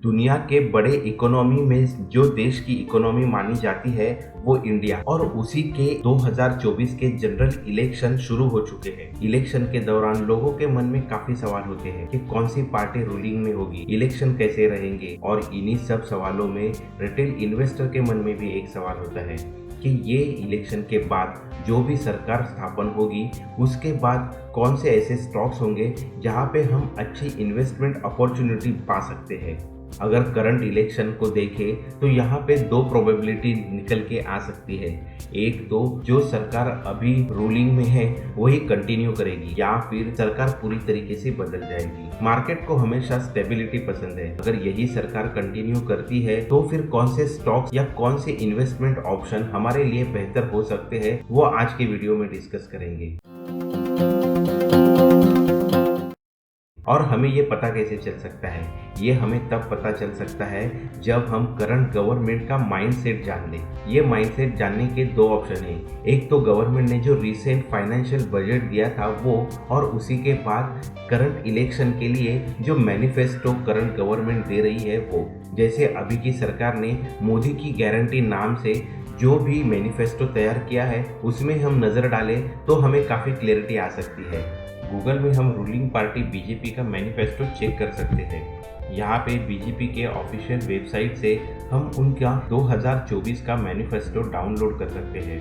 दुनिया के बड़े इकोनॉमी में जो देश की इकोनॉमी मानी जाती है वो इंडिया, और उसी के 2024 के जनरल इलेक्शन शुरू हो चुके हैं। इलेक्शन के दौरान लोगों के मन में काफी सवाल होते हैं कि कौन सी पार्टी रूलिंग में होगी, इलेक्शन कैसे रहेंगे, और इन्हीं सब सवालों में रिटेल इन्वेस्टर के मन में भी एक सवाल होता है कि ये इलेक्शन के बाद जो भी सरकार स्थापन होगी उसके बाद कौन से ऐसे स्टॉक्स होंगे जहां पे हम अच्छी इन्वेस्टमेंट अपॉर्चुनिटी पा सकते हैं। अगर करंट इलेक्शन को देखें तो यहाँ पे दो प्रोबेबिलिटी निकल के आ सकती है। एक तो जो सरकार अभी रूलिंग में है वही कंटिन्यू करेगी, या फिर सरकार पूरी तरीके से बदल जाएगी। मार्केट को हमेशा स्टेबिलिटी पसंद है। अगर यही सरकार कंटिन्यू करती है तो फिर कौन से स्टॉक्स या कौन से इन्वेस्टमेंट ऑप्शन हमारे लिए बेहतर हो सकते हैं वो आज के वीडियो में डिस्कस करेंगे। और हमें ये पता कैसे चल सकता है? ये हमें तब पता चल सकता है जब हम करंट गवर्नमेंट का माइंडसेट जान लें। ये माइंडसेट जानने के दो ऑप्शन हैं। एक तो गवर्नमेंट ने जो रिसेंट फाइनेंशियल बजट दिया था वो, और उसी के बाद करंट इलेक्शन के लिए जो मैनिफेस्टो करंट गवर्नमेंट दे रही है वो। जैसे अभी की सरकार ने मोदी की गारंटी नाम से जो भी मैनिफेस्टो तैयार किया है उसमें हम नज़र डालें तो हमें काफ़ी क्लैरिटी आ सकती है। गूगल में हम रूलिंग पार्टी बीजेपी का मैनिफेस्टो चेक कर सकते हैं। यहाँ पे बीजेपी के ऑफिशियल वेबसाइट से हम उनका 2024 का मैनिफेस्टो डाउनलोड कर सकते हैं।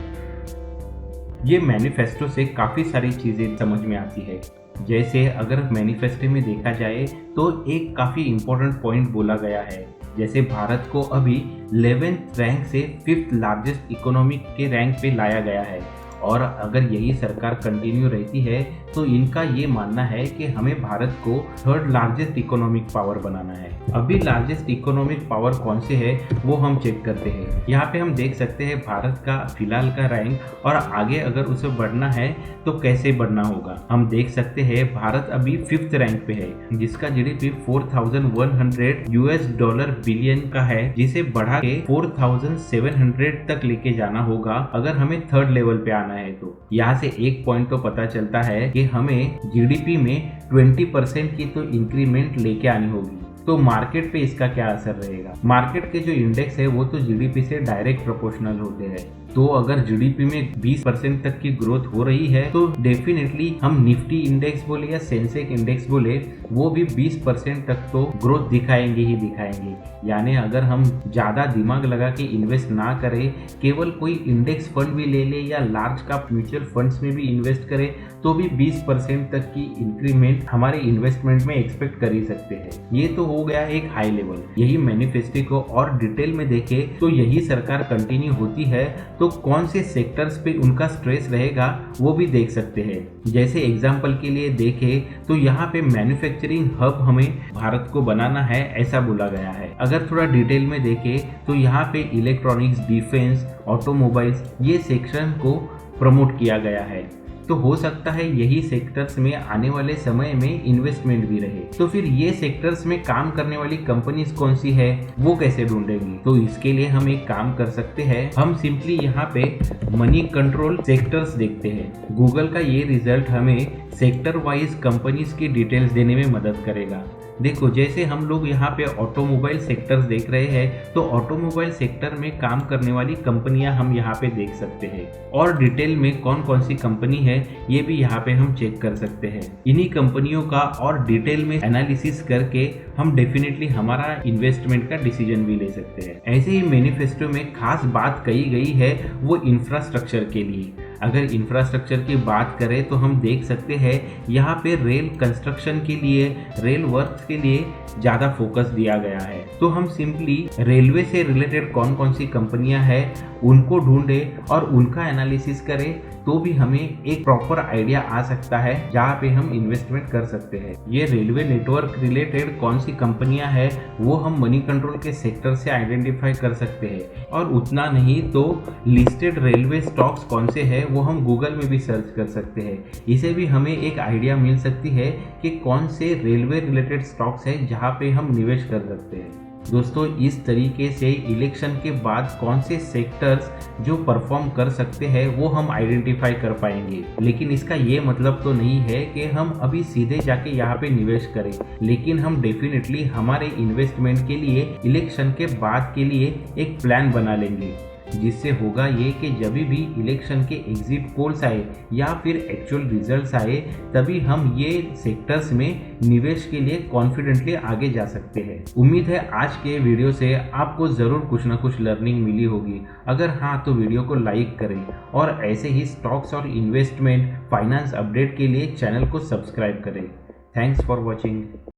ये मैनिफेस्टो से काफ़ी सारी चीज़ें समझ में आती है। जैसे अगर मैनिफेस्टो में देखा जाए तो एक काफ़ी इम्पोर्टेंट पॉइंट बोला गया है। जैसे भारत को अभी 11th रैंक से 5th लार्जेस्ट इकोनॉमी के रैंक पे लाया गया है, और अगर यही सरकार कंटिन्यू रहती है तो इनका ये मानना है कि हमें भारत को 3rd लार्जेस्ट इकोनॉमिक पावर बनाना है। अभी लार्जेस्ट इकोनॉमिक पावर कौन से है वो हम चेक करते हैं। यहाँ पे हम देख सकते हैं भारत का फिलहाल का रैंक, और आगे अगर उसे बढ़ना है तो कैसे बढ़ना होगा। हम देख सकते हैं भारत अभी 5th रैंक पे है, जिसका जीडीपी $4100 बिलियन का है, जिसे बढ़ा के 4700 तक लेके जाना होगा अगर हमें 3rd लेवल पे आना है। तो यहाँ से एक पॉइंट तो पता चलता है कि हमें जीडीपी में 20% की तो इंक्रीमेंट लेके आनी होगी। तो मार्केट पे इसका क्या असर रहेगा? मार्केट के जो इंडेक्स है वो तो जीडीपी से डायरेक्ट प्रोपोर्शनल होते हैं। तो अगर जीडीपी में 20% तक की ग्रोथ हो रही है तो डेफिनेटली हम निफ्टी इंडेक्स बोले या सेंसेक्स इंडेक्स बोले वो भी 20% तक तो ग्रोथ दिखाएंगे ही दिखाएंगे। यानी अगर हम ज़्यादा दिमाग लगा के इन्वेस्ट ना करें, केवल कोई इंडेक्स फंड भी ले ले या लार्ज कैप म्यूचुअल फंड्स में भी इन्वेस्ट करें तो भी 20% तक की इंक्रीमेंट हमारे इन्वेस्टमेंट में एक्सपेक्ट कर ही सकते हैं। ये तो हो गया एक हाई लेवल। यही मैनिफेस्टो को और डिटेल में देखे तो यही सरकार कंटिन्यू होती है तो कौन से सेक्टर्स पे उनका स्ट्रेस रहेगा वो भी देख सकते हैं। जैसे एग्जांपल के लिए देखें तो यहाँ पे मैन्युफैक्चरिंग हब हमें भारत को बनाना है ऐसा बोला गया है। अगर थोड़ा डिटेल में देखें तो यहाँ पे इलेक्ट्रॉनिक्स, डिफेंस, ऑटोमोबाइल्स ये सेक्शन को प्रमोट किया गया है। तो हो सकता है यही सेक्टर्स में आने वाले समय में इन्वेस्टमेंट भी रहे। तो फिर ये सेक्टर्स में काम करने वाली कंपनीज कौन सी है वो कैसे ढूंढेंगी? तो इसके लिए हम एक काम कर सकते हैं, हम सिंपली यहाँ पे मनी कंट्रोल सेक्टर्स देखते हैं। गूगल का ये रिजल्ट हमें सेक्टर वाइज कंपनीज की डिटेल्स देने में मदद करेगा। देखो जैसे हम लोग यहाँ पे ऑटोमोबाइल सेक्टर्स देख रहे हैं तो ऑटोमोबाइल सेक्टर में काम करने वाली कंपनियां हम यहाँ पे देख सकते हैं, और डिटेल में कौन कौन सी कंपनी है ये भी यहाँ पे हम चेक कर सकते हैं। इन्हीं कंपनियों का और डिटेल में एनालिसिस करके हम डेफिनेटली हमारा इन्वेस्टमेंट का डिसीजन भी ले सकते हैं। ऐसे ही मैनिफेस्टो में खास बात कही गई है वो इंफ्रास्ट्रक्चर के लिए। अगर इंफ्रास्ट्रक्चर की बात करें तो हम देख सकते हैं यहाँ पे रेल कंस्ट्रक्शन के लिए, रेल वर्क्स के लिए ज़्यादा फोकस दिया गया है। तो हम सिंपली रेलवे से रिलेटेड कौन कौन सी कंपनियां हैं उनको ढूंढें और उनका एनालिसिस करें तो भी हमें एक प्रॉपर आइडिया आ सकता है जहाँ पे हम इन्वेस्टमेंट कर सकते हैं। ये रेलवे नेटवर्क रिलेटेड कौन सी कंपनियां हैं वो हम मनी कंट्रोल के सेक्टर से आइडेंटिफाई कर सकते हैं, और उतना नहीं तो लिस्टेड रेलवे स्टॉक्स कौन से हैं वो हम गूगल में भी सर्च कर सकते हैं। इसे भी हमें एक आइडिया मिल सकती है कि कौन से रेलवे रिलेटेड स्टॉक्स है जहाँ पे हम निवेश कर सकते हैं। दोस्तों इस तरीके से इलेक्शन के बाद कौन से सेक्टर्स जो परफॉर्म कर सकते हैं वो हम आइडेंटिफाई कर पाएंगे। लेकिन इसका ये मतलब तो नहीं है कि हम अभी सीधे जाके यहाँ पे निवेश करें, लेकिन हम डेफिनेटली हमारे इन्वेस्टमेंट के लिए इलेक्शन के बाद के लिए एक प्लान बना लेंगे, जिससे होगा ये कि जब भी इलेक्शन के एग्जिट पोल्स आए या फिर एक्चुअल रिजल्ट्स आए तभी हम ये सेक्टर्स में निवेश के लिए कॉन्फिडेंटली आगे जा सकते हैं। उम्मीद है आज के वीडियो से आपको ज़रूर कुछ ना कुछ लर्निंग मिली होगी। अगर हाँ तो वीडियो को लाइक करें और ऐसे ही स्टॉक्स और इन्वेस्टमेंट फाइनेंस अपडेट के लिए चैनल को सब्सक्राइब करें। Thanks for watching.